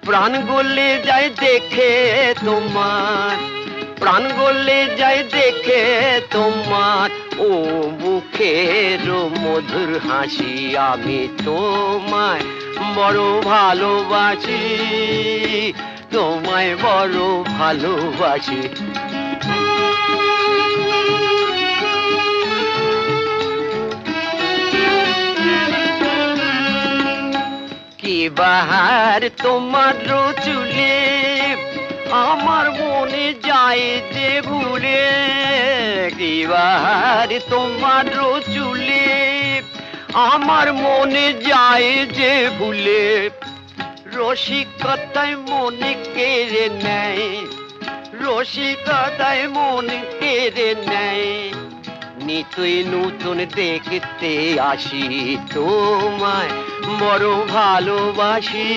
প্রাণ গলে যায় দেখে তোমার, প্রাণ গলে যায় দেখে তোমার ও মুখের মধুর হাসি। আমি তোমায় বড় ভালোবাসি, তোমায় বড় ভালোবাসি। কি বাহার তোমার চুলে, আমার মনে যায় যে ভুলে। কি বাহার তোমার চুলে, আমার মনে যায় যে ভুলে। রসিকতায় মনে কেড়ে নেয়, রসিকতায় মনে কেড়ে নেয়। নিতই নতুন দেখতে আসি, তোমায় বড় ভালোবাসি।